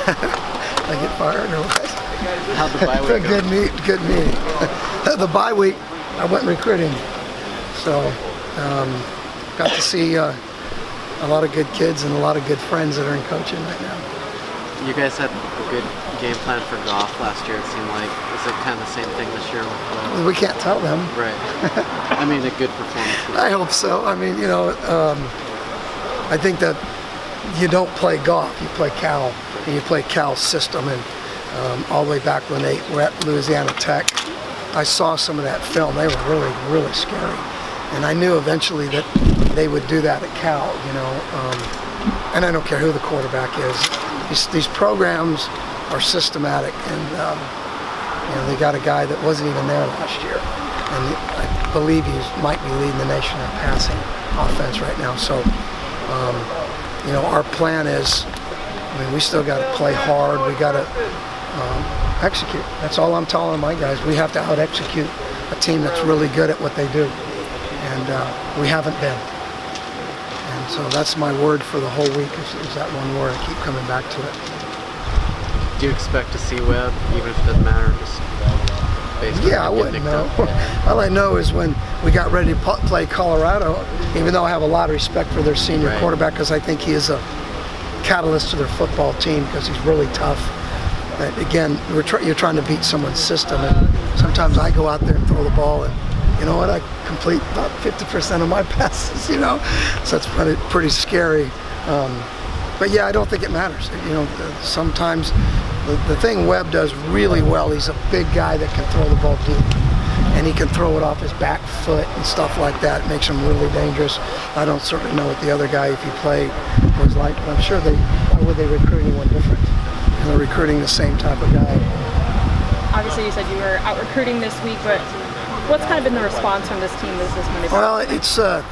I get fired or what? How'd the bye week go? Good meeting. The bye week, I went recruiting. So, got to see a lot of good kids and a lot of good friends that are in coaching right now. You guys had a good game plan for golf last year, it seemed like. Is it kind of the same thing this year? We can't tell them. Right. I mean, a good performance. I hope so. I mean, I think that you don't play golf, you play Cal, and you play Cal's system. And all the way back when they were at Louisiana Tech, I saw some of that film. They were really, really scary. And I knew eventually that they would do that at Cal, and I don't care who the quarterback is. These programs are systematic, and they got a guy that wasn't even there last year, and I believe he might be leading the nation in passing offense right now. So, our plan is, we still got to play hard. We got to execute. That's all I'm telling my guys. We have to out-execute a team that's really good at what they do, and we haven't been. And so that's my word for the whole week is that one word. I keep coming back to it. Do you expect to see Webb, even if it doesn't matter, just based on I wouldn't know. All I know is when we got ready to play Colorado, even though I have a lot of respect for their senior quarterback, because I think he is a catalyst to their football team because he's really tough. But again, you're trying to beat someone's system, and sometimes I go out there and throw the ball, and you know what? I complete about 50% of my passes, so it's pretty scary. But yeah, I don't think it matters. Sometimes the thing Webb does really well, he's a big guy that can throw the ball deep, and he can throw it off his back foot and stuff like that. It makes him really dangerous. I don't certainly know what the other guy, if he played, was like, but I'm sure why would they recruit anyone different? And they're recruiting the same type of guy. Obviously, you said you were out recruiting this week, but what's kind of been the response from this team this Monday? Well, it's I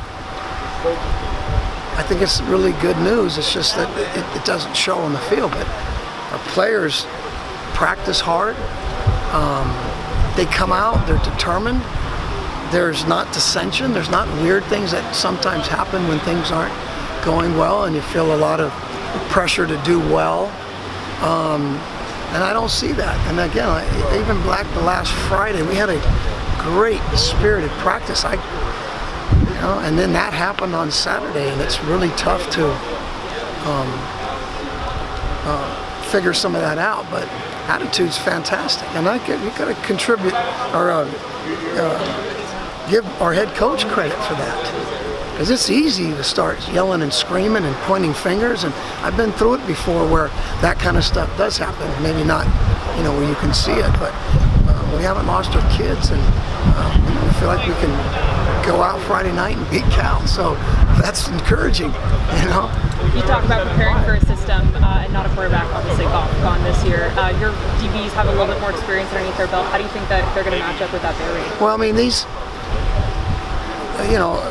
think it's really good news. It's just that it doesn't show on the field, but our players practice hard. They come out, they're determined. There's not dissension. There's not weird things that sometimes happen when things aren't going well and you feel a lot of pressure to do well. And I don't see that. And again, even the last Friday, we had a great spirited practice. And then that happened on Saturday, and it's really tough to figure some of that out. But attitude's fantastic, and we got to contribute or give our head coach credit for that, because it's easy to start yelling and screaming and pointing fingers, and I've been through it before where that kind of stuff does happen. Maybe not, where you can see it, but we haven't lost our kids, and we feel like we can go out Friday night and beat Cal, so that's encouraging, You talk about preparing for a system and not a quarterback, obviously gone this year. Your DBs have a little bit more experience underneath their belt. How do you think that they're going to match up with that Bear Raiders? Well, I mean, these,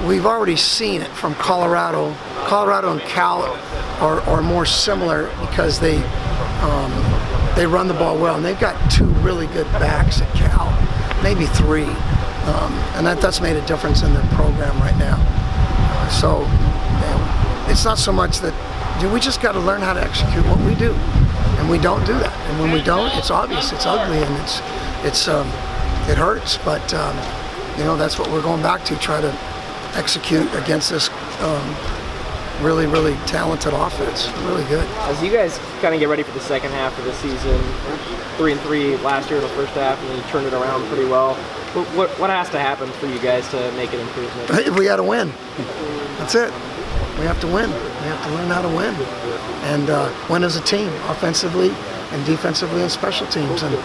we've already seen it from Colorado. Colorado and Cal are more similar because they run the ball well, and they've got two really good backs at Cal, maybe three. And that's made a difference in their program right now. So it's not so much that we just got to learn how to execute what we do, and we don't do that. And when we don't, it's obvious, it's ugly, and it hurts. But that's what we're going back to, try to execute against this really, really talented offense. Really good. As you guys kind of get ready for the second half of the season, 3-3 last year in the first half, and then you turned it around pretty well. What has to happen for you guys to make an improvement? We got to win. That's it. We have to win. We have to learn how to win, and win as a team, offensively and defensively and special teams. And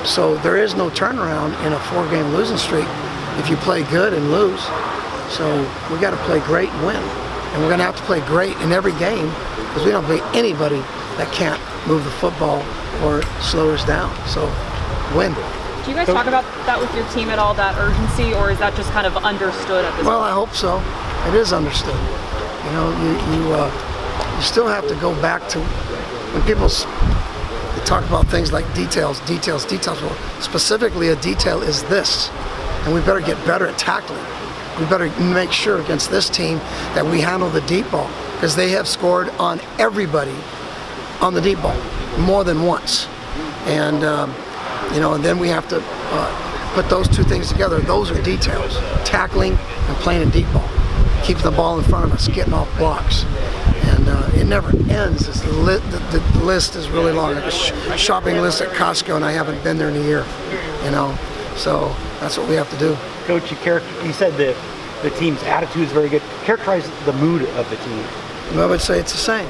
so there is no turnaround in a 4-game losing streak if you play good and lose. So we got to play great and win, and we're going to have to play great in every game because we don't play anybody that can't move the football or slow us down. So win. Do you guys talk about that with your team at all, that urgency, or is that just kind of understood at this point? Well, I hope so. It is understood. You still have to go back to when people talk about things like details. Well, specifically, a detail is this, and we better get better at tackling. We better make sure against this team that we handle the deep ball, because they have scored on everybody on the deep ball more than once. And, and then we have to put those two things together. Those are details, tackling and playing a deep ball, keeping the ball in front of us, getting off blocks. And it never ends. The list is really long, like a shopping list at Costco, and I haven't been there in a year, So that's what we have to do. Coach, you said that the team's attitude is very good. Characterize the mood of the team. I would say it's the same.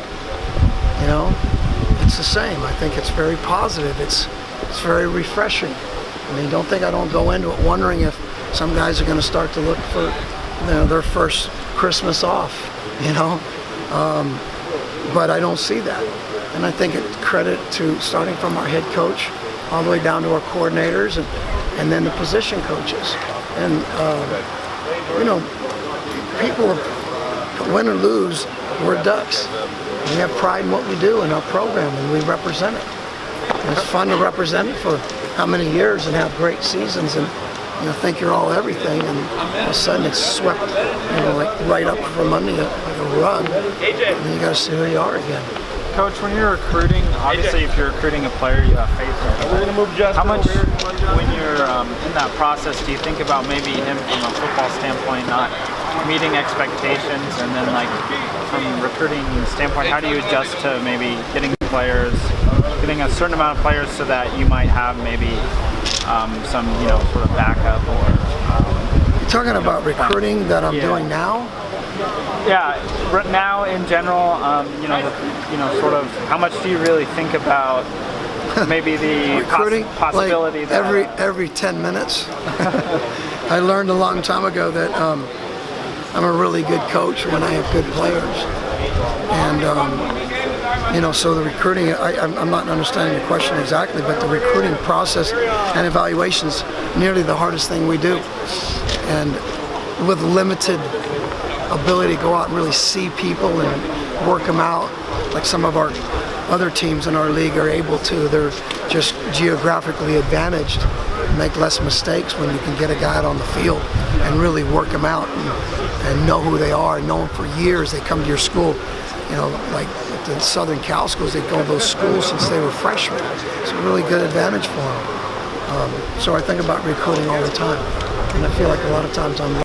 It's the same. I think it's very positive. It's very refreshing. I mean, don't think I don't go into it wondering if some guys are going to start to look for their first Christmas off. But I don't see that. And I think it's credit to starting from our head coach all the way down to our coordinators and then the position coaches. And, people, win or lose, we're Ducks. We have pride in what we do in our program, and we represent it. And it's fun to represent it for how many years and have great seasons and think you're all everything, and all of a sudden it's swept, like right up from under you like a rug, and then you got to see who you are again. Coach, when you're recruiting, obviously if you're recruiting a player, you have faith in him. How much, when you're in that process, do you think about maybe him from a football standpoint not meeting expectations, and then like from a recruiting standpoint, how do you adjust to maybe getting a certain amount of players so that you might have maybe some sort of backup or You're talking about recruiting that I'm doing now? Yeah, now in general, sort of how much do you really think about maybe the recruiting possibility like that every 10 minutes? I learned a long time ago that I'm a really good coach when I have good players, and so the recruiting, I'm not understanding your question exactly, but the recruiting process and evaluation is nearly the hardest thing we do, and with limited ability to go out and really see people and work them out like some of our other teams in our league are able to. They're just geographically advantaged, make less mistakes when you can get a guy out on the field and really work them out and know who they are and know them for years. They come to your school, like at the Southern Cal schools, they go to those schools since they were freshmen. It's a really good advantage for them. So I think about recruiting all the time, and I feel like a lot of times I'm